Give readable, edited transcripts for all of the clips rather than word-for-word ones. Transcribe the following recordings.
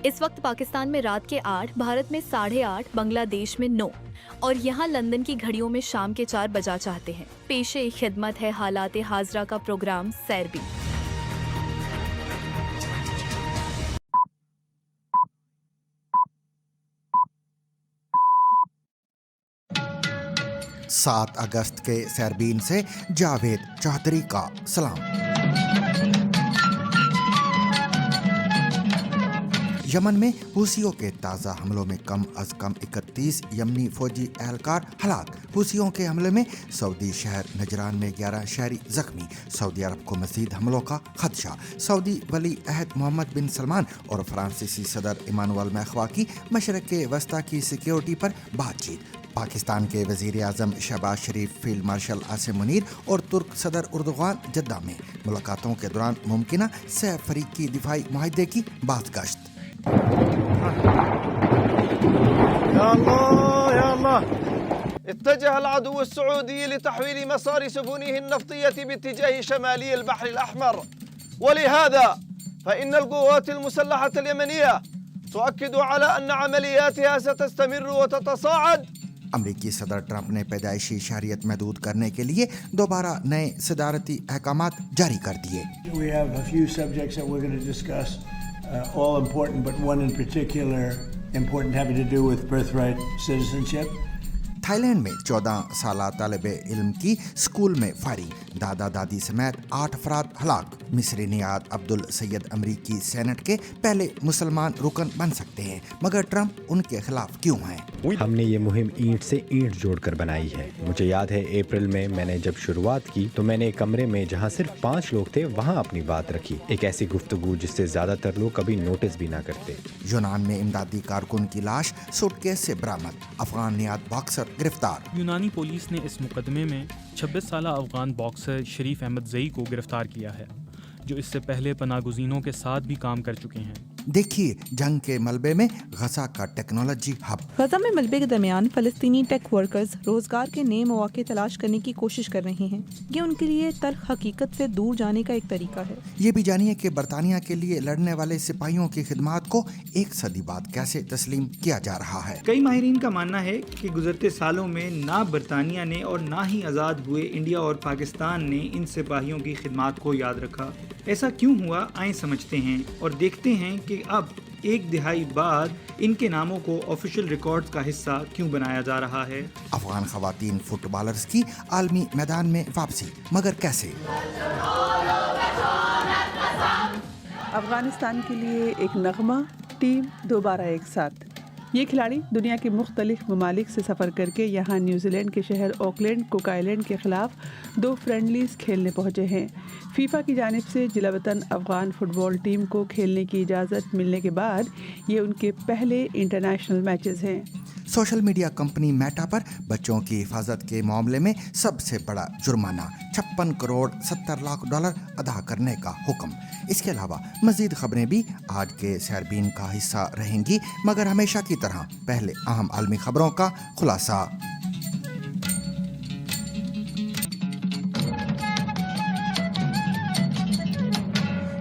इस वक्त पाकिस्तान में रात के 8, भारत में 8:30, बांग्लादेश में 9 और यहाँ लंदन की घड़ियों में शाम के 4 बजा चाहते हैं। पेशे खिदमत है हालात हाजरा का प्रोग्राम सैर भी। 7 अगस्त के सैरबीन से जावेद चौधरी का सलाम। यमन में हुसियों के ताज़ा हमलों में कम अज कम 31 यमनी फौजी एहलकार हलाक। हुसियों के हमले में सऊदी शहर नजरान में 11 शहरी जख्मी। सऊदी अरब को मज़ीद हमलों का खदशा। सऊदी वली अहद मोहम्मद बिन सलमान और फ्रांसीसी सदर इमानुअल मैख्वा की मशरक़ वस्ता की सिक्योरिटी पर बातचीत। पाकिस्तान के वज़ीर आज़म शहबाज शरीफ, फील्ड मार्शल आसिम मुनीर और तुर्क सदर उर्दुगान जद्दा में मुलाकातों के दौरान मुमकिना सह फरीकी दिफाई मुआहदे की बातगश्त। يا الله يا الله اتجه العدو السعودي لتحويل مسار سفنه النفطية باتجاه شمالي البحر الأحمر، ولهذا فإن القوات المسلحة اليمنية تؤكد على أن عملياتها ستستمر وتتصاعد۔ अमरीकी सदर ट्रंप ने पैदाइशी शहरियत महदूद करने के लिए दोबारा नए सदारती अहकामात जारी कर दिए। We have a few subjects that we're going to discuss, all important, but one in particular important having to do with birthright citizenship. Thailand में 14 साला तालिब इल्म की स्कूल में फायरिंग, दादा दादी समेत 8 अफराद हलाक। मिस्री नियाद अब्दुल सैयद अमरीकी सेनेट के पहले मुसलमान रुकन बन सकते हैं, मगर ट्रंप उनके खिलाफ क्यों हैं? हमने ये मुहिम ईंट से ईंट जोड़कर बनाई है। मुझे याद है अप्रैल में मैंने जब शुरुआत की तो मैंने एक कमरे में जहाँ सिर्फ 5 लोग थे वहाँ अपनी बात रखी, एक ऐसी गुफ्तगू जिससे ज्यादातर लोग कभी नोटिस भी ना करते। यूनान में इमदादी कारकुन की लाश सूटकेस से बरामद, अफगान नियाद बॉक्सर गिरफ्तार। यूनानी पुलिस ने इस मुकदमे में 26 साला अफगान बॉक्सर शरीफ अहमद ज़ई को गिरफ्तार किया है, जो इससे पहले पनागुज़ीनों के साथ भी काम कर चुके हैं। देखिए जंग के मलबे में गजा का टेक्नोलॉजी हब। गजा में मलबे के दरमियान फ़लस्तीनी टेक वर्कर्स रोजगार के नए मौके तलाश करने की कोशिश कर रहे हैं। ये उनके लिए तल्ख हकीकत से दूर जाने का एक तरीका है। ये भी जानिए कि बरतानिया के लिए लड़ने वाले सिपाहियों की खिदमात को 1 सदी बाद कैसे तस्लीम किया जा रहा है। कई माहिरीन का मानना है कि गुजरते सालों में ना बरतानिया ने और ना ही आज़ाद हुए इंडिया और पाकिस्तान ने इन सिपाहियों की खिदमात को याद रखा। ऐसा क्यों हुआ, आए समझते हैं और देखते हैं कि अब 1 दिहाई बाद इनके नामों को ऑफिशियल रिकॉर्ड्स का हिस्सा क्यों बनाया जा रहा है। अफगान खवातीन फुटबॉलर्स की आलमी मैदान में वापसी, मगर कैसे? अफगानिस्तान के लिए एक नगमा, टीम दोबारा एक साथ। ये खिलाड़ी दुनिया के मुख्तलिफ ममालिक से सफ़र करके यहाँ न्यूजीलैंड के शहर ऑकलैंड कुक आइलैंड के ख़िलाफ़ 2 फ्रेंडलीज़ खेलने पहुँचे हैं। फीफा की जानिब से जिला वतन अफ़गान फ़ुटबॉल टीम को खेलने की इजाज़त मिलने के बाद ये उनके पहले इंटरनेशनल मैचेस हैं। सोशल मीडिया कंपनी मेटा पर बच्चों की हिफाजत के मामले में सबसे बड़ा जुर्माना, 56 करोड़ 70 लाख डॉलर अदा करने का हुक्म। इसके अलावा मज़ीद खबरें भी आज के सैरबीन का हिस्सा रहेंगी, मगर हमेशा की तरह पहले अहम आलमी खबरों का खुलासा।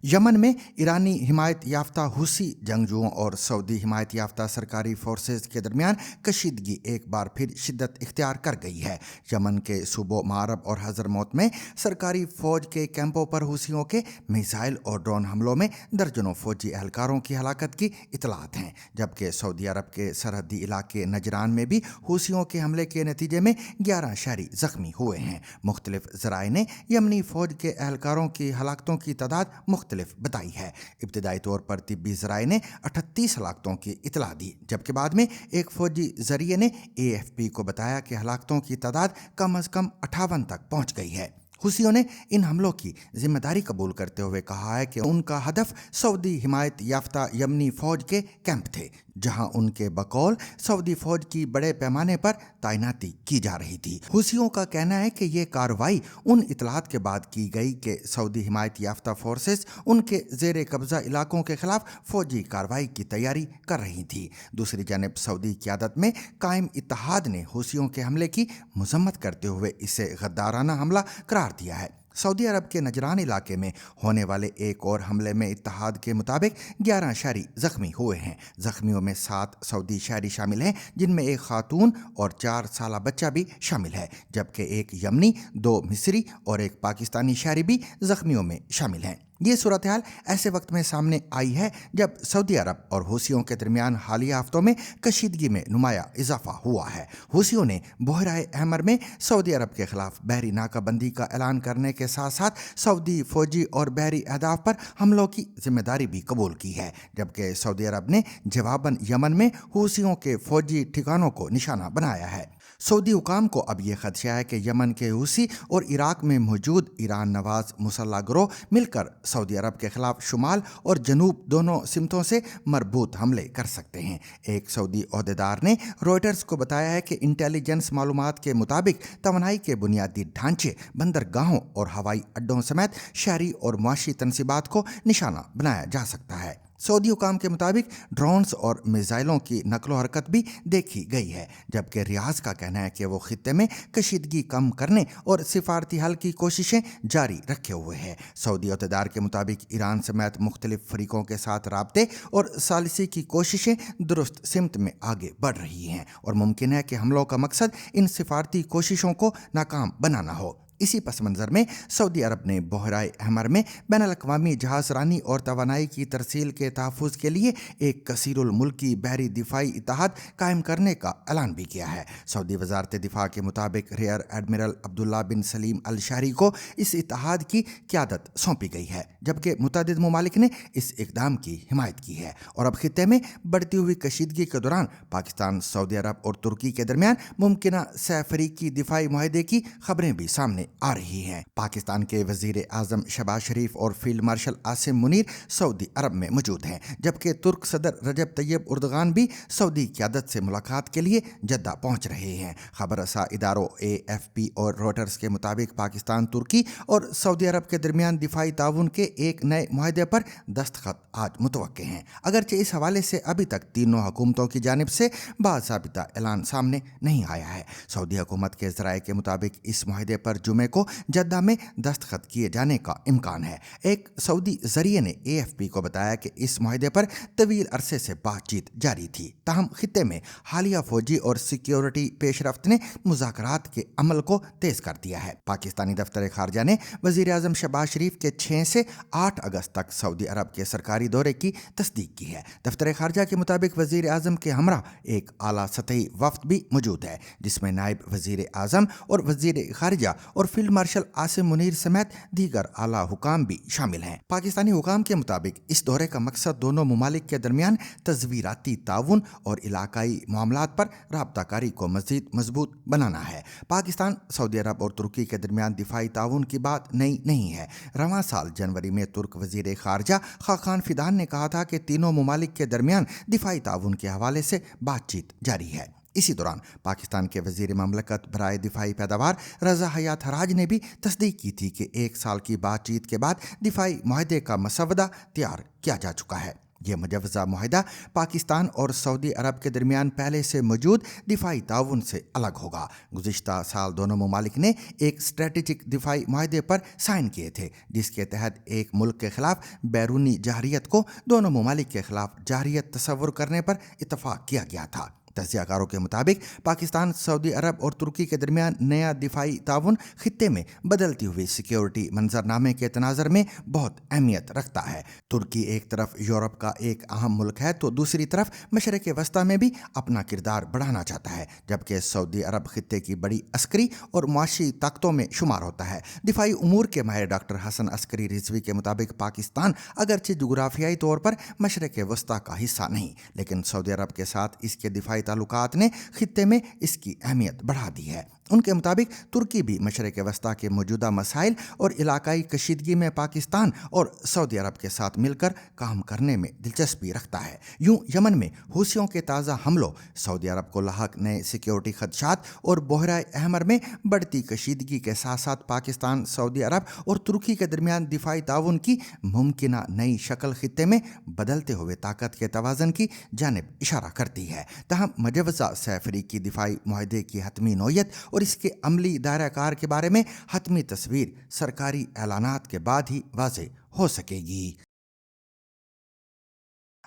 यमन में ईरानी हिमायत याफ्ता हुसी जंगजुओं और सऊदी हिमायत याफ्ता सरकारी फोर्सेस के दरमियान कशीदगी एक बार फिर शिद्दत इख्तियार कर गई है। यमन के सूबों मारब और हज़रमौत में सरकारी फ़ौज के कैंपों पर हुसियों के मिसाइल और ड्रोन हमलों में दर्जनों फ़ौजी एहलकारों की हलाकत की इतलात हैं, जबकि सऊदी अरब के सरहदी इलाके नजरान में भी हुसियों के हमले के नतीजे में 11 शहरी ज़ख्मी हुए हैं। मुख्तलिफ ज़राए ने यमनी फ़ौज के एहलकारों की हलाकतों की तादाद मुख्तलिफ बताई है। इब्तिदाई तौर पर तिब्बी ज़राए ने 38 हलाकतों की इतला दी, जबकि बाद में एक फ़ौजी ज़रिए ने AFP को बताया कि हलाकतों की तादाद कम अज़ कम 58 तक पहुँच गई है। हुसियों ने इन हमलों की जिम्मेदारी कबूल करते हुए कहा है कि उनका हदफ सऊदी हिमायत याफ्ता यमनी फ़ौज के कैंप थे, जहां उनके बकौल सऊदी फ़ौज की बड़े पैमाने पर तैनाती की जा रही थी। हुसियों का कहना है कि ये कार्रवाई उन इतलात के बाद की गई कि सऊदी हिमायत याफ्ता फोर्सेस उनके ज़ेर कब्ज़ा इलाकों के खिलाफ फ़ौजी कार्रवाई की तैयारी कर रही थी। दूसरी जानब सऊदी क़यादत में कायम इत्तेहाद ने हुसियों के हमले की मज़म्मत करते हुए इसे गद्दाराना हमला करार दिया है। सऊदी अरब के नजरान इलाके में होने वाले एक और हमले में इत्तेहाद के मुताबिक 11 शहरी जख्मी हुए हैं। जख्मियों में 7 सऊदी शहरी शामिल हैं, जिनमें एक खातून और 4 साला बच्चा भी शामिल है, जबकि एक यमनी, 2 मिस्री और एक पाकिस्तानी शहरी भी जख्मियों में शामिल हैं। ये सूरत हाल ऐसे वक्त में सामने आई है जब सऊदी अरब और हूसियों के दरमियान हालिया हफ्तों में कशीदगी में नुमाया इजाफा हुआ है। हूसियों ने बहराए अहमर में सऊदी अरब के खिलाफ बहरी नाकाबंदी का ऐलान करने के साथ साथ सऊदी फौजी और बहरी अहदाफ पर हमलों की जिम्मेदारी भी कबूल की है, जबकि सऊदी अरब ने जवाबन यमन में हूसियों के फौजी ठिकानों को निशाना बनाया है। सऊदी हुकाम को अब यह खदशा है कि यमन के हूसी और इराक में मौजूद ईरान नवाज मुसल्ह गिरोह मिलकर सऊदी अरब के खिलाफ शुमाल और जनूब दोनों सिमतों से मरबूत हमले कर सकते हैं। एक सऊदी ओहदेदार ने रॉयटर्स को बताया है कि इंटेलिजेंस मालूमात के मुताबिक तवानाई के बुनियादी ढांचे, बंदरगाहों और हवाई अड्डों समेत शहरी और मुआशी तनसीबात को निशाना बनाया जा सकता है। सऊदी हुकाम के मुताबिक ड्रोन्स और मिसाइलों की नकलो हरकत भी देखी गई है, जबकि रियाज का कहना है कि वो खित्ते में कशीदगी कम करने और सिफारती हल की कोशिशें जारी रखे हुए है। सऊदी अहदेदार के मुताबिक ईरान समेत मुख्तलिफ फरीकों के साथ राब्ते और सालिसी की कोशिशें दुरुस्त सिमत में आगे बढ़ रही हैं और मुमकिन है कि हमलों का मकसद इन सिफारती कोशिशों को नाकाम बनाना हो। इसी पस मंज़र में सऊदी अरब ने बहराए अहमर में बैनुल-अक़वामी जहाज़ रानी और तवानाई की तरसील के तहफ़्फ़ुज़ के लिए एक कसीरुल मुल्की बहरी दिफाई इत्तेहाद कायम करने का ऐलान भी किया है। सऊदी वज़ारत दिफा के मुताबिक रियर एडमिरल अब्दुल्ला बिन सलीम अल शहरी को इस इत्तेहाद की क़यादत सौंपी गई है, जबकि मुतअद्दिद ममालिक ने इस इक़दाम की हिमायत की है। और अब खित्ते में बढ़ती हुई कशीदगी के दौरान पाकिस्तान, सऊदी अरब और तुर्की के दरमियान मुमकिना सह-फ़रीक़ी दिफाई मुआहदे की खबरें भी सामने आ रही हैं। पाकिस्तान के वजीर आजम शहबाज शरीफ और field marshal Asim Munir Saudi Arab में मौजूद हैं, जबकि तुर्क सदर रजब तैयब उर्दगान भी सऊदी क़यादत से मुलाकात के लिए जद्दा पहुंच रहे हैं। खबर रसा इदारों AFP और रॉयटर्स के मुताबिक पाकिस्तान, तुर्की और सऊदी अरब के दरमियान दिफाई ताउन के एक नए मुआहदे पर दस्तखत आज मुतवक्के हैं, अगरचे इस हवाले से अभी तक तीनों हुकूमतों की जानिब से बाज़ाबिता ऐलान सामने नहीं आया है। सऊदी हुकूमत के ज़राए के मुताबिक इस मुआहदे पर जुमे को जद्दा में दस्तखत किए जाने का इम्कान है। एक सऊदी जरिए ने AFP को बताया कि इस मुआहदे पर तवील अरसे से बातचीत जारी थी, ताहम खित्ते में हालिया फौजी और सिक्योरिटी पेशरफ्त ने मुज़ाकरात के अमल को तेज कर दिया है। पाकिस्तानी दफ्तर खारजा ने वज़ीर आज़म शहबाज शरीफ के 6 से 8 अगस्त तक सऊदी अरब के सरकारी दौरे की तस्दीक की है। दफ्तर खारजा के मुताबिक वज़ीर आज़म के हमरा एक आला सतही वफ्द भी मौजूद है, जिसमें नायब वज़ीर आज़म और वज़ीर खारजा और फील्ड मार्शल आसिम मुनीर समेत दीगर आला हुकाम भी शामिल हैं। पाकिस्तानी हुकाम के मुताबिक इस दौरे का मकसद दोनों मुमालिक के दरमियान तज़वीराती ताउन और इलाकाई मामलात पर राब्ताकारी को मज़ीद मजबूत बनाना है। पाकिस्तान, सऊदी अरब और तुर्की के दरमियान दिफाई ताउन की बात नई नहीं है। रवां साल जनवरी में तुर्क वज़ीर खारजा खाकान फिदान ने कहा था कि तीनों मुमालिक के दरमियान दिफाई ताउन के हवाले से बातचीत जारी है। इसी दौरान पाकिस्तान के वज़ीर ममलकत बराए दिफाई पैदावार रज़ा हयात हराज ने भी तस्दीक की थी कि 1 साल की बातचीत के बाद दिफाई मुआहदे का मसवदा तैयार किया जा चुका है। यह मुजव्वज़ा मुआहदा पाकिस्तान और सऊदी अरब के दरमियान पहले से मौजूद दिफाई ताउन से अलग होगा। गुज़िश्ता साल दोनों ममालिक ने एक स्ट्रेटेजिक दिफाई मुआहदे पर साइन किए थे, जिसके तहत एक मुल्क के खिलाफ बैरूनी जहरियत को दोनों ममालिक के खिलाफ जहरियत तस्वुर करने पर इत्तफाक किया गया था। तज्ज़ियाकारों के मुताबिक पाकिस्तान, सऊदी अरब और तुर्की के दरमियान नया दिफाई ताउन खित्ते में बदलती हुई सिक्योरिटी मंजरनामे के तनाज़र में बहुत अहमियत रखता है। तुर्की एक तरफ यूरोप का एक अहम मुल्क है तो दूसरी तरफ मशरिक़ वस्ता में भी अपना किरदार बढ़ाना चाहता है, जबकि सऊदी अरब खित्ते की बड़ी अस्करी और मुआशी ताकतों में शुमार होता है। दिफाई उमूर के माहिर डॉक्टर हसन अस्करी रिजवी के मुताबिक पाकिस्तान अगरचे जुगराफियाई तौर पर मशरिक़ वस्ता का हिस्सा नहीं, लेकिन सऊदी अरब के साथ इसके दिफाई ताल्लुकात ने खित्ते में इसकी अहमियत बढ़ा दी है। उनके मुताबिक तुर्की भी मशरिक़ वस्ता के मौजूदा मसाइल और इलाकाई कशीदगी में पाकिस्तान और सऊदी अरब के साथ मिलकर काम करने में दिलचस्पी रखता है। यूं यमन में हूसियों के ताज़ा हमलों, सऊदी अरब को लाहक नए सिक्योरिटी खदशात और बहराए अहमर में बढ़ती कशीदगी के साथ साथ पाकिस्तान, सऊदी अरब और तुर्की के दरमियान दिफाई ताउन की मुमकिना नई शक्ल खित्ते में बदलते हुए ताकत के तवाज़न की जानिब इशारा करती है। तहम मुजव्वज़ा सह-फ़रीक़ी दिफाई मुआहदे की हतमी नौयत اور اس کے عملی دائرہ کار کے بارے میں حتمی تصویر سرکاری اعلانات کے بعد ہی واضح ہو سکے گی۔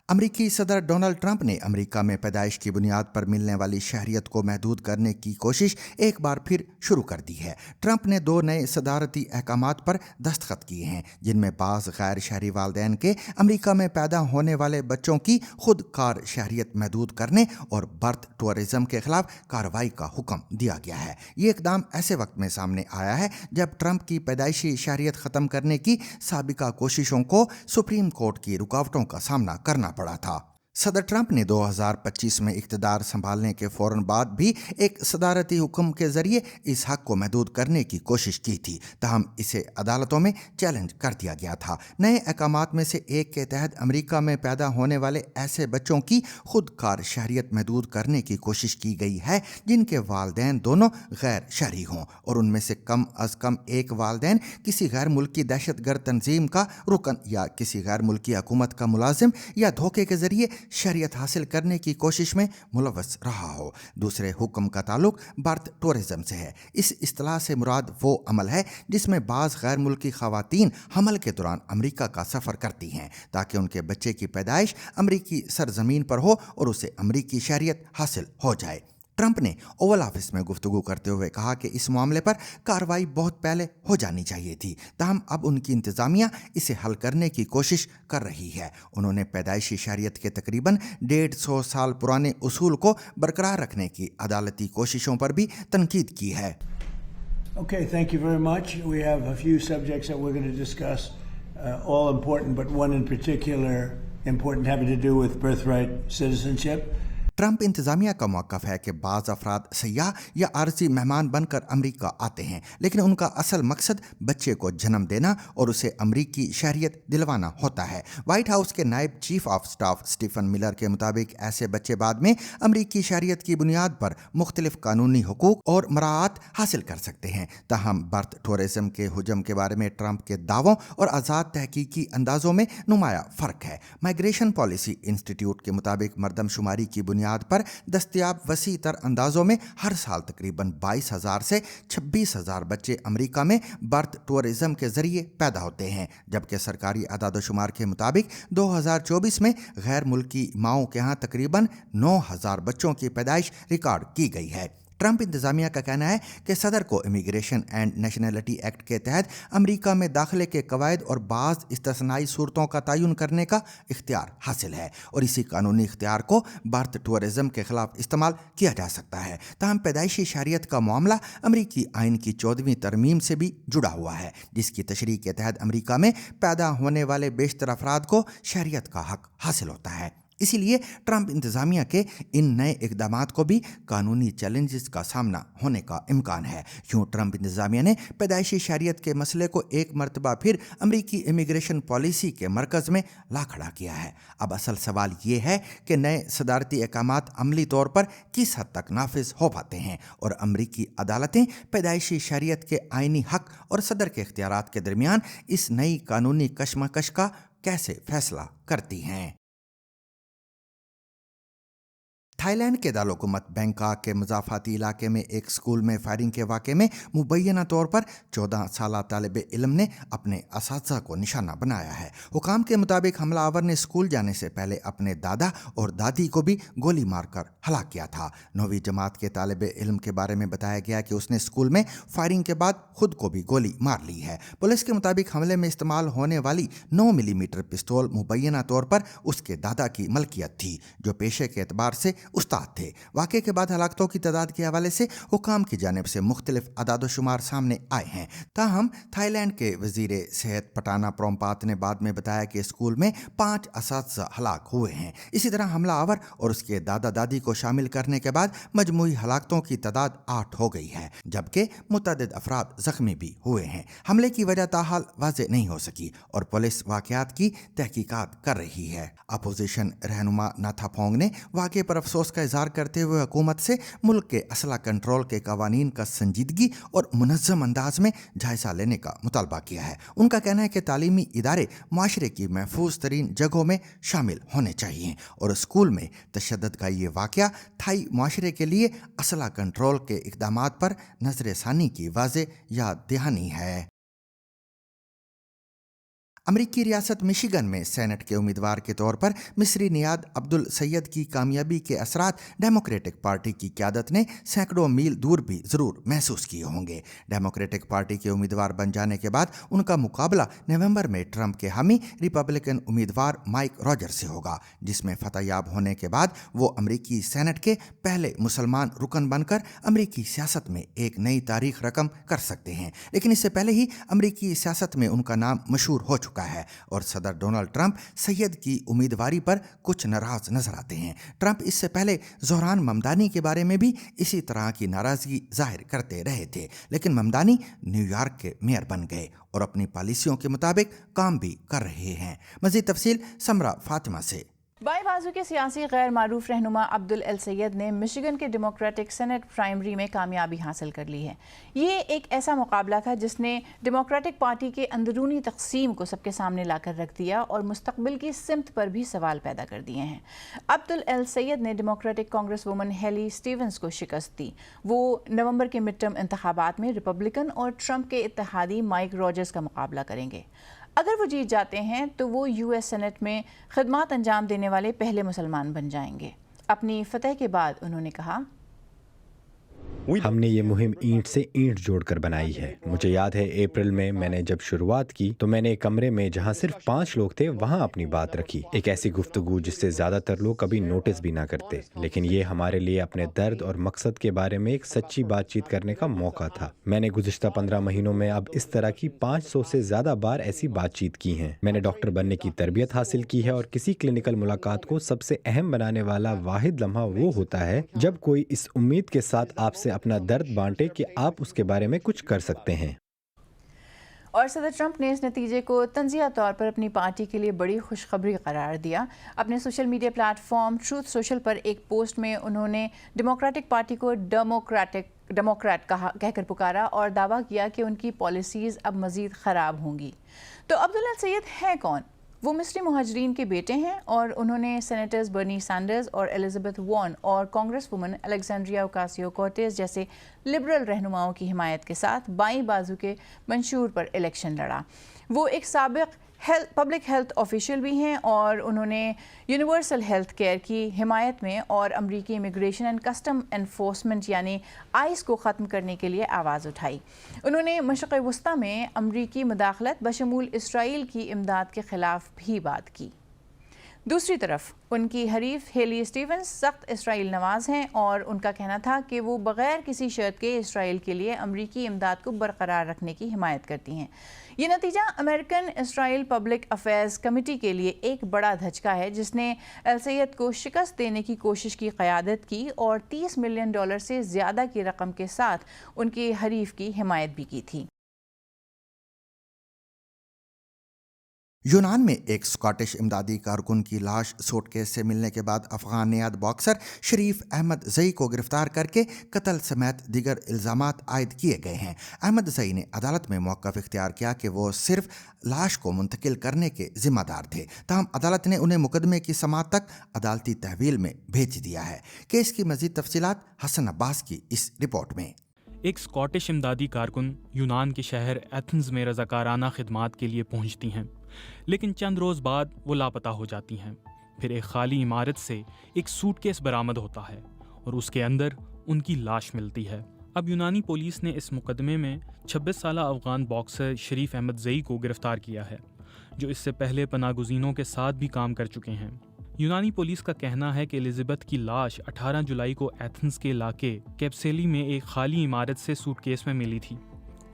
امریکی صدر ڈونلڈ ٹرمپ نے امریکہ میں پیدائش کی بنیاد پر ملنے والی شہریت کو محدود کرنے کی کوشش ایک بار پھر شروع کر دی ہے۔ ٹرمپ نے 2 نئے صدارتی احکامات پر دستخط کیے ہیں جن میں بعض غیر شہری والدین کے امریکہ میں پیدا ہونے والے بچوں کی خود کار شہریت محدود کرنے اور برتھ ٹورزم کے خلاف کارروائی کا حکم دیا گیا ہے۔ یہ اقدام ایسے وقت میں سامنے آیا ہے جب ٹرمپ کی پیدائشی شہریت ختم کرنے کی سابقہ کوششوں کو سپریم کورٹ کی رکاوٹوں کا سامنا کرنا پڑا تھا۔ صدر ٹرمپ نے 2025 میں اقتدار سنبھالنے کے فوراً بعد بھی ایک صدارتی حکم کے ذریعے اس حق کو محدود کرنے کی کوشش کی تھی، تاہم اسے عدالتوں میں چیلنج کر دیا گیا تھا۔ نئے احکامات میں سے ایک کے تحت امریکہ میں پیدا ہونے والے ایسے بچوں کی خود کار شہریت محدود کرنے کی کوشش کی گئی ہے جن کے والدین دونوں غیر شہری ہوں اور ان میں سے کم از کم ایک والدین کسی غیر ملکی دہشت گرد تنظیم کا رکن یا کسی غیر ملکی حکومت کا ملازم یا دھوکے کے ذریعے شہریت حاصل کرنے کی کوشش میں ملوث رہا ہو۔ دوسرے حکم کا تعلق برتھ ٹورزم سے ہے۔ اس اصطلاح سے مراد وہ عمل ہے جس میں بعض غیر ملکی خواتین حمل کے دوران امریکہ کا سفر کرتی ہیں تاکہ ان کے بچے کی پیدائش امریکی سرزمین پر ہو اور اسے امریکی شہریت حاصل ہو جائے۔ ٹرمپ نے اوول آفس میں گفتگو کرتے ہوئے کہا کہ اس معاملے پر کارروائی بہت پہلے ہو جانی چاہیے تھی، تاہم اب ان کی انتظامیہ اسے حل کرنے کی کوشش کر رہی ہے۔ انہوں نے پیدائشی شہریت کے تقریباً 150 سال پرانے اصول کو برقرار رکھنے کی عدالتی کوششوں پر بھی تنقید کی ہے۔ Okay, thank you very much. We have a few subjects that we're going to discuss, all important, but one in particular important having to do with birthright citizenship. Trump انتظامیہ کا موقف ہے کہ بعض افراد سیاح یا عارضی مہمان بن کر امریکہ آتے ہیں، لیکن ان کا اصل مقصد بچے کو جنم دینا اور اسے امریکی شہریت دلوانا ہوتا ہے۔ وائٹ ہاؤس کے نائب chief of staff Stephen Miller کے مطابق ایسے بچے بعد میں امریکی شہریت کی بنیاد پر مختلف قانونی حقوق اور مراعات حاصل کر سکتے ہیں۔ تاہم برتھ ٹورزم کے حجم کے بارے میں ٹرمپ کے دعووں اور آزاد تحقیقی اندازوں میں نمایاں فرق ہے۔ مائیگریشن پالیسی انسٹیٹیوٹ کے مطابق مردم شماری کی بنیاد پر دستیاب وسیع تر اندازوں میں ہر سال تقریباً 22,000 سے 26,000 بچے امریکہ میں برتھ ٹورزم کے ذریعے پیدا ہوتے ہیں، جبکہ سرکاری اعداد و شمار کے مطابق 2024 میں غیر ملکی ماؤں کے ہاں تقریباً 9,000 بچوں کی پیدائش ریکارڈ کی گئی ہے۔ ٹرمپ انتظامیہ کا کہنا ہے کہ صدر کو امیگریشن اینڈ نیشنلٹی ایکٹ کے تحت امریکہ میں داخلے کے قواعد اور بعض استثنائی صورتوں کا تعین کرنے کا اختیار حاصل ہے اور اسی قانونی اختیار کو برتھ ٹورزم کے خلاف استعمال کیا جا سکتا ہے۔ تاہم پیدائشی شہریت کا معاملہ امریکی آئین کی 14ویں ترمیم سے بھی جڑا ہوا ہے، جس کی تشریح کے تحت امریکہ میں پیدا ہونے والے بیشتر افراد کو شہریت کا حق حاصل ہوتا ہے۔ اسی لیے ٹرمپ انتظامیہ کے ان نئے اقدامات کو بھی قانونی چیلنجز کا سامنا ہونے کا امکان ہے۔ یوں ٹرمپ انتظامیہ نے پیدائشی شہریت کے مسئلے کو ایک مرتبہ پھر امریکی امیگریشن پالیسی کے مرکز میں لا کھڑا کیا ہے۔ اب اصل سوال یہ ہے کہ نئے صدارتی احکامات عملی طور پر کس حد تک نافذ ہو پاتے ہیں اور امریکی عدالتیں پیدائشی شہریت کے آئینی حق اور صدر کے اختیارات کے درمیان اس نئی قانونی کشمکش کا کیسے فیصلہ کرتی ہیں۔ تھائی لینڈ کے دارالحکومت بینکاک کے مضافاتی علاقے میں ایک اسکول میں فائرنگ کے واقعے میں مبینہ طور پر 14 سالہ طالب علم نے اپنے اساتذہ کو نشانہ بنایا ہے۔ حکام کے مطابق حملہ آور نے اسکول جانے سے پہلے اپنے دادا اور دادی کو بھی گولی مار کر ہلاک کیا تھا۔ 9ویں جماعت کے طالب علم کے بارے میں بتایا گیا کہ اس نے اسکول میں فائرنگ کے بعد خود کو بھی گولی مار لی ہے۔ پولیس کے مطابق حملے میں استعمال ہونے والی 9 ملی میٹر پستول مبینہ طور پر اس کے دادا کی ملکیت تھی، جو پیشے کے اعتبار سے استاد تھے۔ واقعے کے بعد ہلاکتوں کی تعداد کے حوالے سے حکام کی جانب سے مختلف اعداد و شمار سامنے آئے ہیں۔ تاہم تھائی لینڈ کے وزیر صحت پٹانا پرومپات نے بعد میں بتایا کہ اسکول میں 5 اساتذہ ہلاک ہوئے ہیں۔ اسی طرح حملہ آور اور اس کے دادا دادی کو شامل کرنے کے بعد مجموعی ہلاکتوں کی تعداد 8 ہو گئی ہے، جبکہ متعدد افراد زخمی بھی ہوئے ہیں۔ حملے کی وجہ تاحال واضح نہیں ہو سکی اور پولیس واقعات کی تحقیقات کر رہی ہے۔ اپوزیشن رہنما ناتھا پونگ نے واقعے پر افسوس अफसोस का इजहार करते हुए हुकूमत से मुल्क के असला कंट्रोल के कवानीन का संजीदगी और मुनज़्ज़म अंदाज में जायज़ा लेने का मुतालबा किया है। उनका कहना है कि तालीमी इदारे माशरे की महफूज तरीन जगहों में शामिल होने चाहिए और स्कूल में तशद्दुद का ये वाक़या थाई माशरे के लिए असला कंट्रोल के इक़दामात पर नज़र सानी की वाज़ेह याद दहानी है। अमरीकी रियासत मिशिगन में सेनेट के उम्मीदवार के तौर पर मिस्री नियाद अब्दुल सैयद की कामयाबी के असरात डेमोक्रेटिक पार्टी की क़यादत ने सैकड़ों मील दूर भी ज़रूर महसूस किए होंगे। डेमोक्रेटिक पार्टी के उम्मीदवार बन जाने के बाद उनका मुकाबला नवंबर में ट्रंप के हामी रिपब्लिकन उम्मीदवार माइक रॉजर से होगा, जिसमें फतहयाब होने के बाद वो अमरीकी सेनेट के पहले मुसलमान रुकन बनकर अमरीकी सियासत में एक नई तारीख रकम कर सकते हैं। लेकिन इससे पहले ही अमरीकी सियासत में उनका नाम मशहूर हो चुका है और सदर डोनाल्ड ट्रंप सैयद की उम्मीदवारी पर कुछ नाराज नजर आते हैं। ट्रंप इससे पहले ज़ोहरान ममदानी के बारे में भी इसी तरह की नाराजगी जाहिर करते रहे थे, लेकिन ममदानी न्यूयॉर्क के मेयर बन गए और अपनी पॉलिसियों के मुताबिक काम भी कर रहे हैं। मज़ीद तफसील समरा फातिमा से। बाएं बाजू के सियासी गैर मारूफ रहनुमा अब्दुल अल सैयद ने मिशिगन के डेमोक्रेटिक सेनेट प्राइमरी में कामयाबी हासिल कर ली है। ये एक ऐसा मुकाबला था जिसने डेमोक्रेटिक पार्टी के अंदरूनी तकसीम को सबके सामने लाकर रख दिया और मुस्तकबिल की सिमत पर भी सवाल पैदा कर दिए हैं। अब्दुल अल सैयद ने Democratic congresswoman Haley Stevens को शिकस्त दी। वो नवंबर के मिड टर्म इंतखाबात में रिपब्लिकन और ट्रंप के इत्तेहादी माइक रॉजर्स का मुकाबला करेंगे। अगर वो जीत जाते हैं तो वो यूएस सेनेट में खिदमत अंजाम देने वाले पहले मुसलमान बन जाएंगे। अपनी फतह के बाद उन्होंने कहा, हमने ये मुहिम ईंट से ईंट जोड़कर बनाई है। मुझे याद है अप्रैल में मैंने जब शुरुआत की तो मैंने एक कमरे में जहां सिर्फ 5 लोग थे वहां अपनी बात रखी। एक ऐसी गुफ्तगू जिससे ज्यादातर लोग कभी नोटिस भी ना करते, लेकिन ये हमारे लिए अपने दर्द और मकसद के बारे में एक सच्ची बातचीत करने का मौका था। मैंने गुज़िश्ता 15 महीनों में अब इस तरह की 500 से ज्यादा बार ऐसी बातचीत की है। मैंने डॉक्टर बनने की तरबियत हासिल की है और किसी क्लिनिकल मुलाकात को सबसे अहम बनाने वाला वाहिद लम्हा वो होता है जब कोई इस उम्मीद के साथ आपसे अपना दर्द बांटे कि आप उसके बारे में कुछ कर सकते हैं। और सदर ट्रंप ने इस नतीजे को तंज़िया तौर पर अपनी पार्टी के लिए बड़ी खुशखबरी करार दिया। अपने social media platform truth social पर एक पोस्ट में उन्होंने डेमोक्रेटिक पार्टी को डेमोक्रेट कहकर पुकारा और दावा किया कि उनकी पॉलिसीज़ अब मज़ीद ख़राब होंगी। तो अब्दुल अल सैयद हैं कौन? वो मिस्री मुहाजिरीन के बेटे हैं और उन्होंने सेनेटर्स बर्नी सैंडर्स और एलिजाबेथ वॉर्न और कांग्रेस वुमन अलेक्जेंड्रिया ओकासियो-कोर्टेस जैसे लिबरल रहनुमाओं की हिमायत के साथ बाईं बाजू के मंशूर पर इलेक्शन लड़ा। वो एक साबिक पब्लिक हेल्थ ऑफिशियल भी हैं और उन्होंने यूनिवर्सल हेल्थ केयर की हिमायत में और अमरीकी इमिग्रेशन एंड कस्टम एनफोर्समेंट यानी आइस को ख़त्म करने के लिए आवाज़ उठाई। उन्होंने मशरक़ वस्ता में अमरीकी मुदाखलत बशमूल इसराइल की इमदाद के ख़िलाफ़ भी बात की। दूसरी तरफ उनकी हरीफ हेली स्टीवंस सख्त इसराइल नवाज़ हैं और उनका कहना था कि वो बग़ैर किसी शर्त के इसराइल के लिए अमरीकी इमदाद को बरकरार रखने की हिमायत करती हैं। ये नतीजा American Israel public affairs committee के लिए एक बड़ा धचका है, जिसने अल सैयद को शिकस्त देने की कोशिश की क़यादत की और $30 मिलियन से ज़्यादा की रकम के साथ उनके हरीफ की हिमायत भी की थी। यूनान में एक स्कॉटिश इमदादी कारकुन की लाश सूटकेस से मिलने के बाद अफगान नियाद बॉक्सर शरीफ अहमद जई को गिरफ्तार करके कत्ल समेत दीगर इल्ज़ामात आयद किए गए हैं। अहमद जई ने अदालत में मौक़िफ़ इख्तियार किया कि वो सिर्फ लाश को मुंतकिल करने के ज़िम्मेदार थे, ताहम अदालत ने उन्हें मुकदमे की समाअत तक अदालती तहवील में भेज दिया है। केस की मज़ीद तफसीलात हसन अब्बास की इस रिपोर्ट में। एक स्कॉटिश इमदादी कारकुन यूनान के शहर एथेंस में रज़ाकाराना खिदमात के लिए पहुंचती हैं, लेकिन चंद रोज़ बाद वो लापता हो जाती हैं। फिर एक खाली इमारत से एक सूटकेस बरामद होता है और उसके अंदर उनकी लाश मिलती है। अब यूनानी पुलिस ने इस मुकदमे में 26 साला अफ़गान बॉक्सर शरीफ अहमद ज़ई को गिरफ़्तार किया है, जो इससे पहले पनागुज़ीनों के साथ भी काम कर चुके हैं। यूनानी पुलिस का कहना है कि एलिज़ाबेथ की लाश 18 जुलाई को एथेंस के इलाके कैप्सेली में एक खाली इमारत से सूटकेस में मिली थी।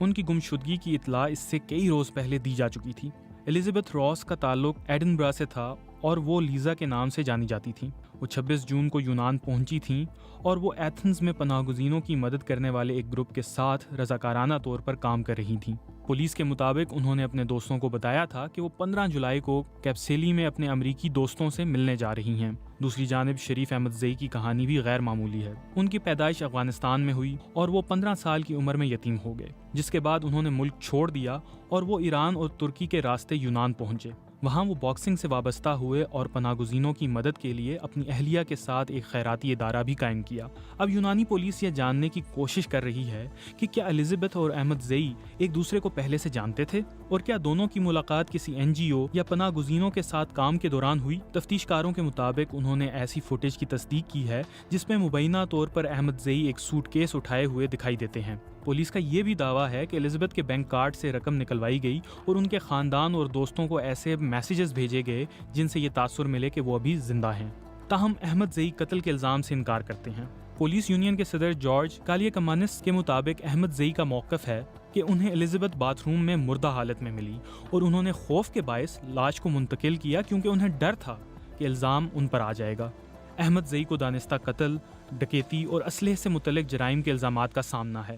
उनकी गुमशुदगी की इत्तला इससे कई रोज़ पहले दी जा चुकी थी। एलिज़ाबेथ रॉस का ताल्लुक एडिनबरा से था और वो लीज़ा के नाम से जानी जाती थी। वो 26 जून को यूनान पहुंची थीं और वो एथेंस में पनाहगुज़ीनों की मदद करने वाले एक ग्रुप के साथ रज़ाकाराना तौर पर काम कर रही थीं। पुलिस के मुताबिक उन्होंने अपने दोस्तों को बताया था कि वो 15 जुलाई को कैप्सेली में अपने अमरीकी दोस्तों से मिलने जा रही हैं। दूसरी जानिब शरीफ अहमद ज़ई की कहानी भी गैर मामूली है। उनकी पैदाइश अफगानिस्तान में हुई और वो 15 साल की उम्र में यतीम हो गए, जिसके बाद उन्होंने मुल्क छोड़ दिया और वो ईरान और तुर्की के रास्ते यूनान पहुंचे। वहाँ वो बॉक्सिंग से वाबस्ता हुए और पनागुज़ीनों की मदद के लिए अपनी अहलिया के साथ एक खैराती इदारा भी कायम किया। अब यूनानी पुलिस ये जानने की कोशिश कर रही है कि क्या एलिज़ाबेथ और अहमद ज़ई एक दूसरे को पहले से जानते थे और क्या दोनों की मुलाकात किसी NGO या पनागुज़ीनों के साथ काम के दौरान हुई। तफ्तीशकारों के मुताबिक उन्होंने ऐसी फुटेज की तस्दीक की है जिसमें मुबैना तौर पर अहमद ज़ई एक सूटकेस उठाए हुए दिखाई देते हैं। पुलिस का ये भी दावा है कि एलिज़ाबेथ के बैंक कार्ड से रकम निकलवाई गई और उनके ख़ानदान और दोस्तों को ऐसे मैसेजेस भेजे गए जिनसे ये तासुर मिले कि वो अभी जिंदा हैं। ताहम अहमद ज़ई कत्ल के इल्ज़ाम से इनकार करते हैं। पुलिस यूनियन के सदर जॉर्ज कालियाकमानिस के मुताबिक अहमद ज़ई का मौक़िफ़ है कि उन्हें एलिज़ाबेथ बाथरूम में मुर्दा हालत में मिली और उन्होंने खौफ के बायस लाश को मुंतकिल किया क्योंकि उन्हें डर था कि इल्ज़ाम उन पर आ जाएगा। अहमद ज़ई को दानिस्ता कत्ल, डकैती और असलहे से मुतल्लिक़ जराइम के इल्ज़ामात का सामना है।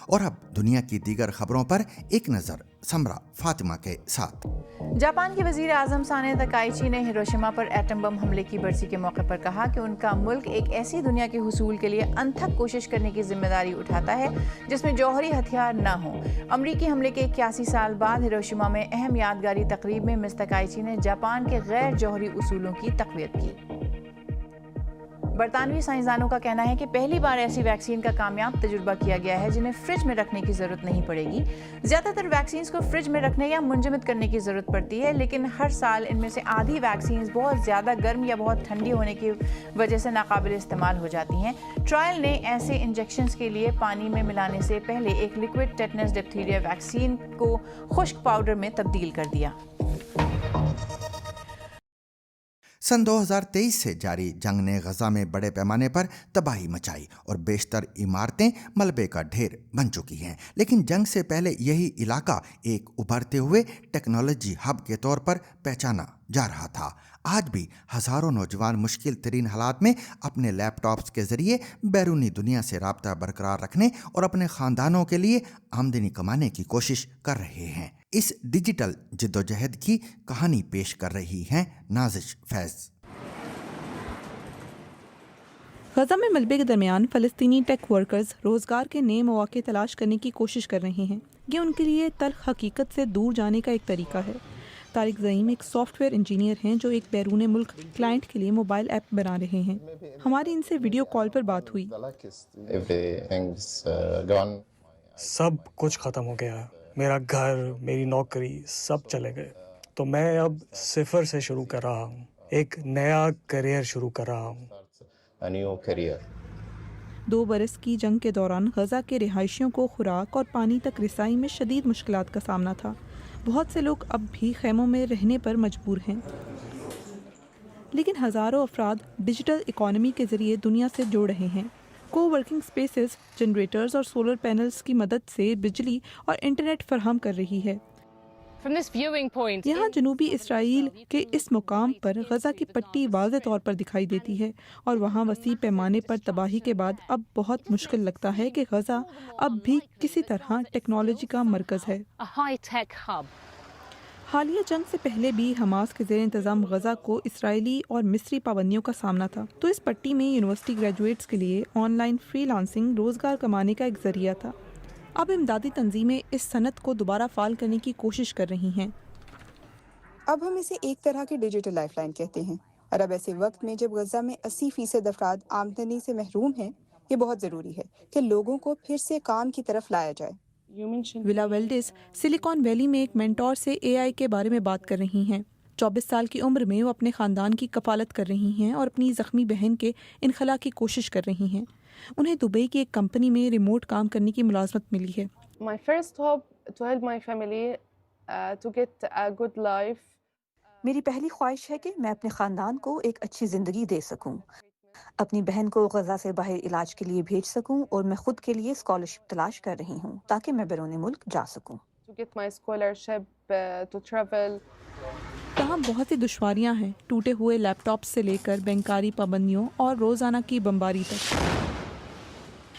और अब दुनिया की दीगर खबरों पर एक नज़र समरा फातिमा के साथ। जापान की वज़ीर आज़म साने तकाइची ने हिरोशिमा पर एटम बम हमले की बरसी के मौके पर कहा कि उनका मुल्क एक ऐसी दुनिया के हुसूल के लिए अनथक कोशिश करने की जिम्मेदारी उठाता है जिसमें जौहरी हथियार न हो। अमरीकी हमले के 81 साल बाद हिरोशिमा में अहम यादगारी तकरीब में मिस तकाइची ने जापान के गैर जौहरी उसूलों की तक़वियत की। बरतानवी साइंसदानों का कहना है कि पहली बार ऐसी वैक्सीन का कामयाब तजुर्बा किया गया है जिन्हें फ्रिज में रखने की ज़रूरत नहीं पड़ेगी। ज़्यादातर वैक्सीन्स को फ्रिज में रखने या मुंजमद करने की ज़रूरत पड़ती है, लेकिन हर साल इनमें से आधी वैक्सीन्स बहुत ज़्यादा गर्म या बहुत ठंडी होने की वजह से नाकाबिल इस्तेमाल हो जाती हैं। ट्रायल ने ऐसे इंजेक्शंस के लिए पानी में मिलाने से पहले एक लिक्विड टेटनस डिप्थीरिया वैक्सीन को खुश्क पाउडर में तब्दील कर दिया। सन 2023 से जारी जंग ने गजा में बड़े पैमाने पर तबाही मचाई और बेशतर इमारतें मलबे का ढेर बन चुकी हैं, लेकिन जंग से पहले यही इलाका एक उभरते हुए टेक्नोलॉजी हब के तौर पर पहचाना जा रहा था। आज भी हज़ारों नौजवान मुश्किल तरीन हालात में अपने लैपटॉप्स के ज़रिए बैरूनी दुनिया से राब्ता बरकरार रखने और अपने ख़ानदानों के लिए आमदनी कमाने की कोशिश कर रहे हैं। इस डिजिटल जिद्दोजहद की कहानी पेश कर रही हैं नाजिश फैज़। गजा में मलबे के दरमियान फ़लस्तीनी टेक वर्कर्स रोज़गार के नए मौके तलाश करने की कोशिश कर रहे हैं। ये उनके लिए तल्ख हकीकत से दूर जाने का एक तरीका है। तारिक ज़ईम एक सॉफ्टवेयर इंजीनियर हैं जो एक बैरून मुल्क क्लाइंट के लिए मोबाइल ऐप बना रहे हैं। हमारी इनसे वीडियो कॉल पर बात हुई। सब कुछ ख़त्म हो गया, मेरा घर, मेरी नौकरी सब चले गए, तो मैं अब सिफर से शुरू कर रहा हूँ, एक नया करियर शुरू कर रहा हूँ। 2 बरस की जंग के दौरान गजा के रिहायशियों को खुराक और पानी तक रसाई में शदीद मुश्किलात का सामना था। बहुत से लोग अब भी खैमों में रहने पर मजबूर हैं, लेकिन हज़ारों अफराद डिजिटल इकॉनमी के ज़रिए दुनिया से जुड़ रहे हैं। को वर्किंग स्पेसेस जनरेटर्स और सोलर पैनल्स की मदद से बिजली और इंटरनेट फराहम कर रही है। यहाँ जनूबी इसराइल के इस मुकाम पर गजा की पट्टी वाज़े तौर पर दिखाई देती है और वहाँ वसी पैमाने पर तबाही के बाद अब बहुत मुश्किल लगता है कि गजा अब भी किसी तरह टेक्नोलॉजी का मरकज़ है। हालिया जंग से पहले भी हमास के ज़ेर इंतज़ाम गजा को इसराइली और मिस्री पाबंदियों का सामना था, तो इस पट्टी में यूनिवर्सिटी ग्रेजुएट्स के लिए ऑनलाइन फ्रीलांसिंग रोज़गार कमाने का एक ज़रिया था। अब इमदादी तंजीमें इस सनत को दोबारा फाल करने की कोशिश कर रही हैं। अब हम इसे एक तरह की डिजिटल लाइफलाइन कहते हैं, और अब ऐसे वक्त में जब गजा में 80% अफराद आमदनी से महरूम हैं, ये बहुत ज़रूरी है कि लोगों को फिर से काम की तरफ लाया जाए। विला वेल्डिस सिलिकॉन वैली में एक मेंटोर से AI के बारे में बात कर रही हैं। 24 साल की उम्र में वो अपने ख़ानदान की कफालत कर रही हैं और अपनी ज़ख्मी बहन के इनखला की कोशिश कर रही हैं। उन्हें दुबई की एक कंपनी में रिमोट काम करने की मुलाजमत मिली है। मेरी पहली ख्वाहिश है कि मैं अपने ख़ानदान को एक अच्छी ज़िंदगी दे सकूं, अपनी बहन को गजा से बाहर इलाज के लिए भेज सकूं, और मैं खुद के लिए स्कॉलरशिप तलाश कर रही हूं ताकि मैं बैरून मुल्क जा सकूं। तहाँ बहुत सी दुश्वारियां हैं, टूटे हुए लैपटॉप से लेकर बैंकारी पाबंदियों और रोज़ाना की बमबारी तक।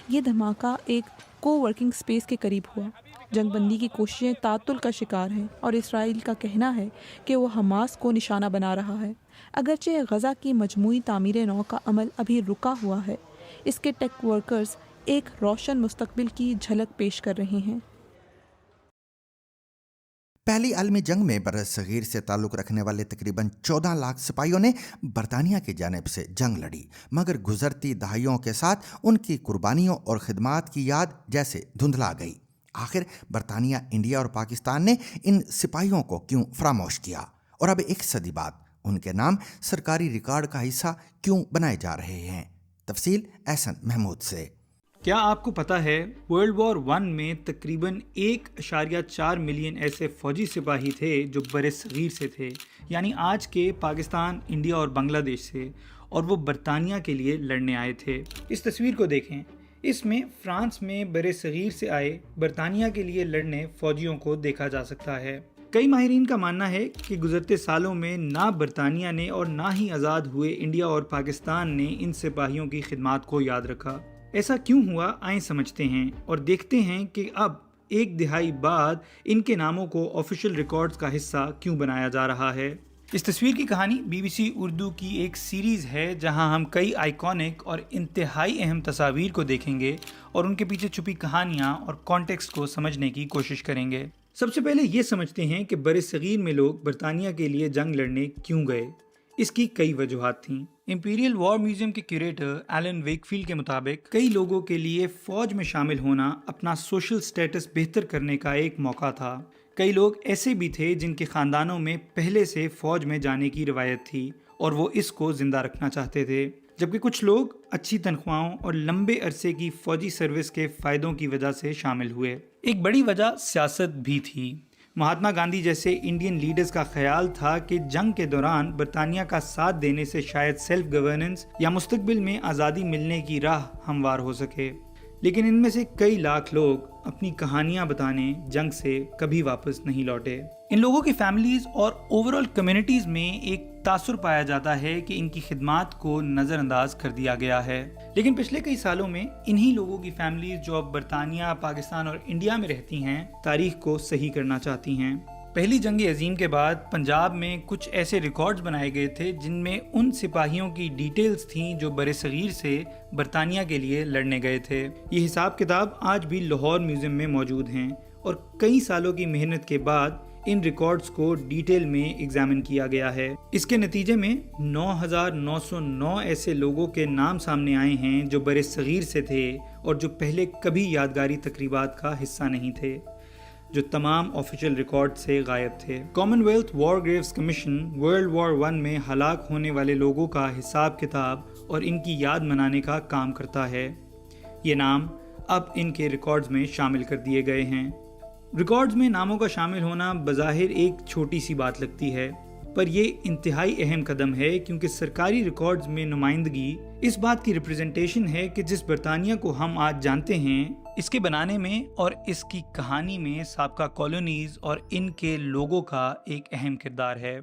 ये धमाका एक को वर्किंग स्पेस के करीब हुआ। जंग बंदी की कोशिशें तातुल का शिकार हैं और इसराइल का कहना है कि वो हमास को निशाना बना रहा है। अगरचे गज़ा की मजमूई तामीर नौ का अमल अभी रुका हुआ है, इसके टेक वर्कर्स एक रोशन मुस्तकबिल की झलक पेश कर रहे हैं। पहली आलमी जंग में बरसगीर से ताल्लुक़ रखने वाले तकरीबन 14 लाख सिपाहियों ने बरतानिया की जानिब से जंग लड़ी, मगर गुजरती दहाइयों के साथ उनकी कुर्बानियों और खिदमात की याद जैसे धुंधला गई। आखिर बरतानिया, इंडिया और पाकिस्तान ने इन सिपाहियों को क्यों फरामोश किया, और अब एक सदी बाद उनके नाम सरकारी रिकॉर्ड का हिस्सा क्यों बनाए जा रहे हैं? तफसील एहसन महमूद से। क्या आपको पता है वर्ल्ड वॉर 1 में तकरीबन 1.4 मिलियन ऐसे फ़ौजी सिपाही थे जो बरसगीर से थे, यानी आज के पाकिस्तान, इंडिया और बांग्लादेश से, और वो बरतानिया के लिए लड़ने आए थे। इस तस्वीर को देखें, इसमें फ़्रांस में बरसगीर से आए बरतानिया के लिए लड़ने फ़ौजियों को देखा जा सकता है। कई माहिरीन का मानना है कि गुज़रते सालों में ना बरतानिया ने और ना ही आज़ाद हुए इंडिया और पाकिस्तान ने इन सिपाहियों की खिदमात को याद रखा। ऐसा क्यों हुआ, आइए समझते हैं और देखते हैं कि अब एक दिहाई बाद इनके नामों को ऑफिशियल रिकॉर्ड्स का हिस्सा क्यों बनाया जा रहा है। इस तस्वीर की कहानी BBC उर्दू की एक सीरीज़ है जहां हम कई आइकॉनिक और इंतहाई अहम तस्वीर को देखेंगे और उनके पीछे छुपी कहानियां और कॉन्टेक्स्ट को समझने की कोशिश करेंगे। सबसे पहले ये समझते हैं कि बरसगीर में लोग बरतानिया के लिए जंग लड़ने क्यों गए। इसकी कई वजूहात थीं। इंपीरियल वॉर म्यूजियम के क्यूरेटर एलन वेकफील्ड के मुताबिक कई लोगों के लिए फ़ौज में शामिल होना अपना सोशल स्टेटस बेहतर करने का एक मौका था। कई लोग ऐसे भी थे जिनके ख़ानदानों में पहले से फ़ौज में जाने की रवायत थी और वो इसको ज़िंदा रखना चाहते थे, जबकि कुछ लोग अच्छी तनख्वाहों और लंबे अरसे की फ़ौजी सर्विस के फ़ायदों की वजह से शामिल हुए। एक बड़ी वजह सियासत भी थी। महात्मा गांधी जैसे इंडियन लीडर्स का ख्याल था कि जंग के दौरान बरतानिया का साथ देने से शायद सेल्फ गवर्नेंस या मुस्तकबिल में आज़ादी मिलने की राह हमवार हो सके। लेकिन इनमें से कई लाख लोग अपनी कहानियां बताने जंग से कभी वापस नहीं लौटे। इन लोगों की फैमिलीज और ओवरऑल कम्युनिटीज़ में एक तासुर पाया जाता है कि इनकी खिदमात को नज़रअंदाज कर दिया गया है। लेकिन पिछले कई सालों में इन्हीं लोगों की फैमिलीज जो अब बरतानिया, पाकिस्तान और इंडिया में रहती हैं, तारीख को सही करना चाहती हैं। पहली जंग अजीम के बाद पंजाब में कुछ ऐसे रिकॉर्ड्स बनाए गए थे जिनमें उन सिपाहियों की डिटेल्स थीं जो बरसगीर से बरतानिया के लिए लड़ने गए थे। ये हिसाब किताब आज भी लाहौर म्यूज़ियम में मौजूद हैं और कई सालों की मेहनत के बाद इन रिकॉर्ड्स को डिटेल में एग्जामिन किया गया है। इसके नतीजे में 9,909 ऐसे लोगों के नाम सामने आए हैं जो बरसगीर से थे और जो पहले कभी यादगारी तकरीबात का हिस्सा नहीं थे, जो तमाम ऑफिशियल रिकॉर्ड से गायब थे। Commonwealth war Graves commission world war 1 में हलाक होने वाले लोगों का हिसाब किताब और इनकी याद मनाने का काम करता है। ये नाम अब इनके रिकॉर्ड्स में शामिल कर दिए गए हैं। रिकॉर्ड्स में नामों का शामिल होना बज़ाहिर एक छोटी सी बात लगती है, पर यह इंतहाई अहम कदम है क्योंकि सरकारी रिकॉर्ड्स में नुमाइंदगी इस बात की रिप्रेजेंटेशन है कि जिस बरतानिया को हम आज जानते हैं, इसके बनाने में और इसकी कहानी में साबका कॉलोनीज और इनके लोगों का एक अहम किरदार है।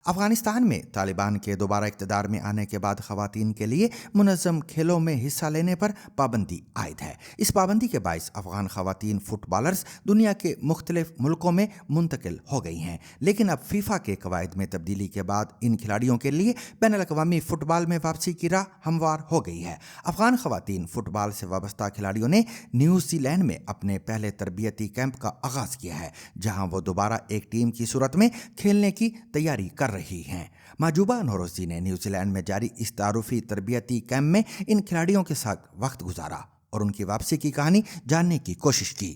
अफगानिस्तान में तालिबान के दोबारा इक़्तिदार में आने के बाद ख़वातीन के लिए मुनज़्ज़म खेलों में हिस्सा लेने पर पाबंदी आयद है। इस पाबंदी के बायस अफ़गान ख़वातीन फ़ुटबॉलर्स दुनिया के मुख्तलिफ मुल्कों में मुंतकिल हो गई हैं, लेकिन अब फ़ीफ़ा के कवायद में तब्दीली के बाद इन खिलाड़ियों के लिए बैनुल-अक़वामी फ़ुटबॉल में वापसी की राह हमवार हो गई है। अफ़गान ख़वातीन फ़ुटबॉल से वाबस्ता खिलाड़ियों ने न्यूज़ीलैंड में अपने पहले तरबियती कैंप का आगाज़ किया है, जहाँ वो दोबारा एक टीम की सूरत में खेलने की तैयारी कर रही हैं। माजूबा नौरोज़ी ने न्यूजीलैंड में जारी इस तारुफी तरबियती कैंप में इन खिलाड़ियों के साथ वक्त गुजारा और उनकी वापसी की कहानी जानने की कोशिश की।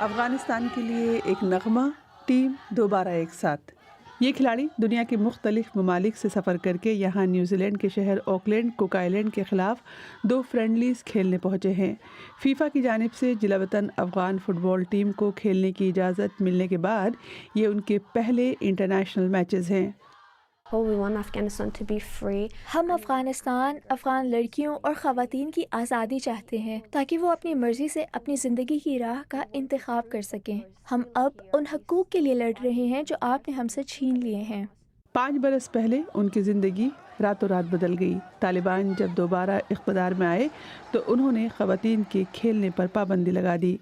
अफगानिस्तान के लिए एक नगमा, टीम दोबारा एक साथ। ये खिलाड़ी दुनिया के मुख्तलिफ ममालिक से सफ़र करके यहाँ न्यूजीलैंड के शहर ऑकलैंड कुक आइलैंड के ख़िलाफ़ 2 फ्रेंडलीज़ खेलने पहुँचे हैं। फ़ीफ़ा की जानिब से जिला वतन अफ़गान फ़ुटबॉल टीम को खेलने की इजाज़त मिलने के बाद ये उनके पहले इंटरनेशनल मैचेस हैं। हम अफ़गान लड़कियों और ख़वातीन की आज़ादी चाहते हैं ताकि वो अपनी मर्ज़ी से अपनी ज़िंदगी की राह का इंतखाब कर सकें। हम अब उन हकूक़ के लिए लड़ रहे हैं जो आपने हमसे छीन लिए हैं। 5 बरस पहले उनकी ज़िंदगी راتوں رات بدل گئی۔ طالبان جب دوبارہ اقتدار میں آئے تو انہوں نے خواتین کے کھیلنے پر پابندی لگا دی۔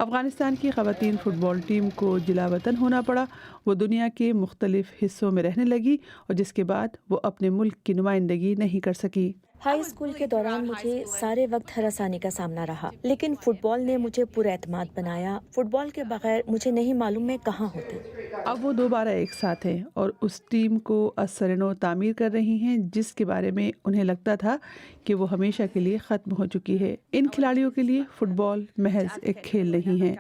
افغانستان کی خواتین فٹ بال ٹیم کو جلا وطن ہونا پڑا۔ وہ دنیا کے مختلف حصوں میں رہنے لگی اور جس کے بعد وہ اپنے ملک کی نمائندگی نہیں کر سکی۔ ہائی اسکول کے دوران مجھے سارے وقت ہراسانی کا سامنا رہا، لیکن فٹ بال نے مجھے پر اعتماد بنایا۔ فٹ بال کے بغیر مجھے نہیں معلوم میں کہاں ہوتی۔ اب وہ دوبارہ ایک ساتھ ہیں اور اس ٹیم کو از نو تعمیر کر رہی ہیں جس کے بارے میں انہیں لگتا تھا کہ وہ ہمیشہ کے لیے ختم ہو چکی ہے۔ ان کھلاڑیوں کے لیے فٹ بال محض ایک کھیل نہیں ہے۔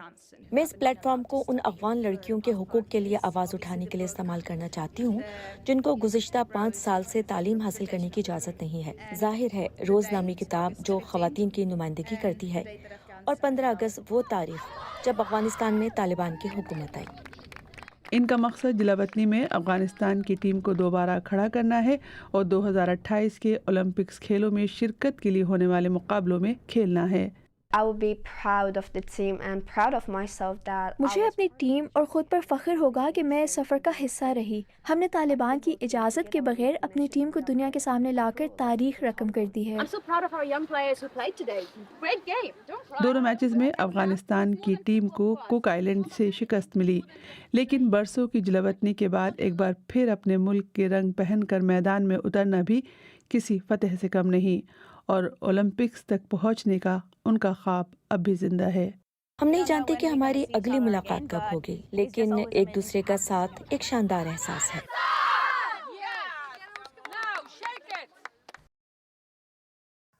میں اس پلیٹ فارم کو ان افغان لڑکیوں کے حقوق کے لیے آواز اٹھانے کے لیے استعمال کرنا چاہتی ہوں جن کو گزشتہ 5 سال سے تعلیم حاصل کرنے کی اجازت نہیں ہے۔ ظاہر ہے روز نامی کتاب جو خواتین کی نمائندگی کرتی ہے، اور 15 اگست وہ تاریخ جب افغانستان میں طالبان کی حکومت آئی۔ ان کا مقصد جلا وطنی میں افغانستان کی ٹیم کو دوبارہ کھڑا کرنا ہے اور 2028 کے اولمپکس کھیلوں میں شرکت کے لیے ہونے والے مقابلوں میں کھیلنا ہے۔ مجھے اپنی ٹیم اور خود پر فخر ہوگا کہ میں اس سفر کا حصہ رہی۔ ہم نے طالبان کی اجازت کے بغیر اپنی ٹیم کو دنیا کے سامنے لا کر تاریخ رقم کر دی ہے۔ دونوں میچز میں افغانستان کی ٹیم کو کوک آئلینڈ سے شکست ملی، لیکن برسوں کی جلا وطنی کے بعد ایک بار پھر اپنے ملک کے رنگ پہن کر میدان میں اترنا بھی کسی فتح سے کم نہیں، اور اولمپکس تک پہنچنے کا ان کا خواب اب بھی زندہ ہے۔ ہم نہیں جانتے کہ ہماری اگلی ملاقات کب ہوگی، لیکن ایک دوسرے کا ساتھ ایک شاندار احساس ہے۔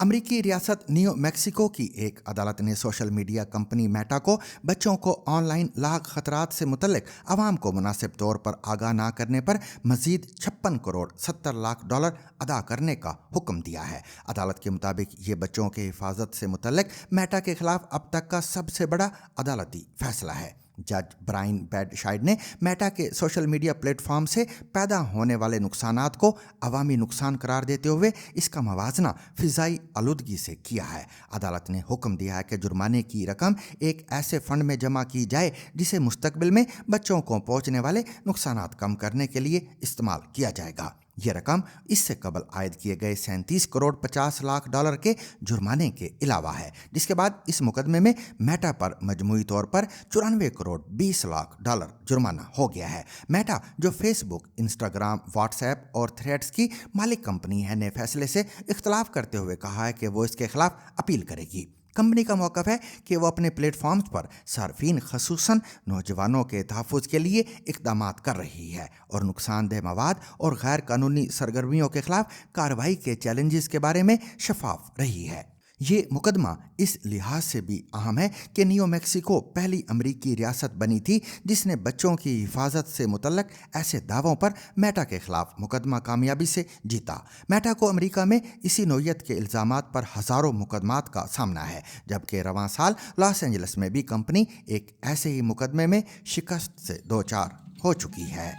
امریکی ریاست نیو میکسیکو کی ایک عدالت نے سوشل میڈیا کمپنی میٹا کو بچوں کو آن لائن لاحق خطرات سے متعلق عوام کو مناسب طور پر آگاہ نہ کرنے پر مزید 56 کروڑ 70 لاکھ ڈالر ادا کرنے کا حکم دیا ہے۔ عدالت کے مطابق یہ بچوں کی حفاظت سے متعلق میٹا کے خلاف اب تک کا سب سے بڑا عدالتی فیصلہ ہے۔ جج برائن بیڈ شائیڈ نے میٹا کے سوشل میڈیا پلیٹ فارم سے پیدا ہونے والے نقصانات کو عوامی نقصان قرار دیتے ہوئے اس کا موازنہ فضائی آلودگی سے کیا ہے۔ عدالت نے حکم دیا ہے کہ جرمانے کی رقم ایک ایسے فنڈ میں جمع کی جائے جسے مستقبل میں بچوں کو پہنچنے والے نقصانات کم کرنے کے لیے استعمال کیا جائے گا۔ یہ رقم اس سے قبل عائد کیے گئے 37 کروڑ 50 لاکھ ڈالر کے جرمانے کے علاوہ ہے، جس کے بعد اس مقدمے میں میٹا پر مجموعی طور پر 94 کروڑ 20 لاکھ ڈالر جرمانہ ہو گیا ہے۔ میٹا جو فیس بک، انسٹاگرام، واٹس ایپ اور تھریڈز کی مالک کمپنی ہے نے فیصلے سے اختلاف کرتے ہوئے کہا ہے کہ وہ اس کے خلاف اپیل کرے گی۔ کمپنی کا موقف ہے کہ وہ اپنے پلیٹ فارمز پر صارفین خصوصاً نوجوانوں کے تحفظ کے لیے اقدامات کر رہی ہے اور نقصان دہ مواد اور غیر قانونی سرگرمیوں کے خلاف کارروائی کے چیلنجز کے بارے میں شفاف رہی ہے۔ یہ مقدمہ اس لحاظ سے بھی اہم ہے کہ نیو میکسیکو پہلی امریکی ریاست بنی تھی جس نے بچوں کی حفاظت سے متعلق ایسے دعووں پر میٹا کے خلاف مقدمہ کامیابی سے جیتا۔ میٹا کو امریکہ میں اسی نوعیت کے الزامات پر ہزاروں مقدمات کا سامنا ہے، جبکہ رواں سال لاس اینجلس میں بھی کمپنی ایک ایسے ہی مقدمے میں شکست سے دوچار ہو چکی ہے۔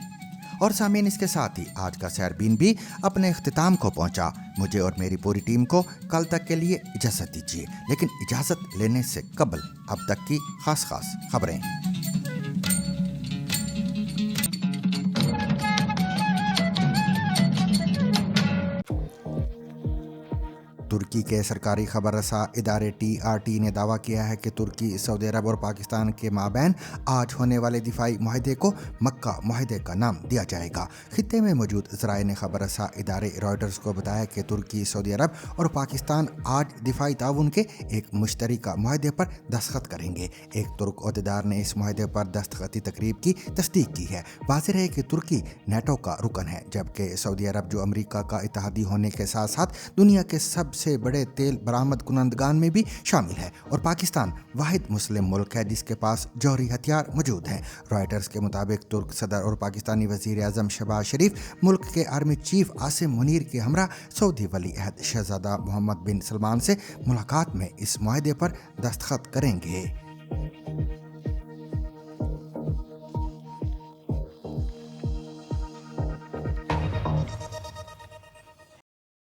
اور سامعین، اس کے ساتھ ہی آج کا سیربین بھی اپنے اختتام کو پہنچا۔ مجھے اور میری پوری ٹیم کو کل تک کے لیے اجازت دیجیے، لیکن اجازت لینے سے قبل اب تک کی خاص خبریں۔ ترکی کے سرکاری خبر رساں ادارے TRT نے دعویٰ کیا ہے کہ ترکی سعودی عرب اور پاکستان کے مابین آج ہونے والے دفاعی معاہدے کو مکہ معاہدے کا نام دیا جائے گا۔ خطے میں موجود ذرائع نے خبر رساں ادارے رائٹرز کو بتایا کہ ترکی، سعودی عرب اور پاکستان آج دفاعی تعاون کے ایک مشترکہ معاہدے پر دستخط کریں گے۔ ایک ترک عہدیدار نے اس معاہدے پر دستخطی تقریب کی تصدیق کی ہے۔ واضح ہے کہ ترکی نیٹو کا رکن ہے، جبکہ سعودی عرب جو امریکہ کا اتحادی ہونے کے ساتھ ساتھ دنیا کے سب سے بڑے تیل برآمد کنندگان میں بھی شامل ہے، اور پاکستان واحد مسلم ملک ہے جس کے پاس جوہری ہتھیار موجود ہیں۔ رائٹرز کے مطابق ترک صدر اور پاکستانی وزیر اعظم شہباز شریف ملک کے آرمی چیف عاصم منیر کے ہمراہ سعودی ولی عہد شہزادہ محمد بن سلمان سے ملاقات میں اس معاہدے پر دستخط کریں گے۔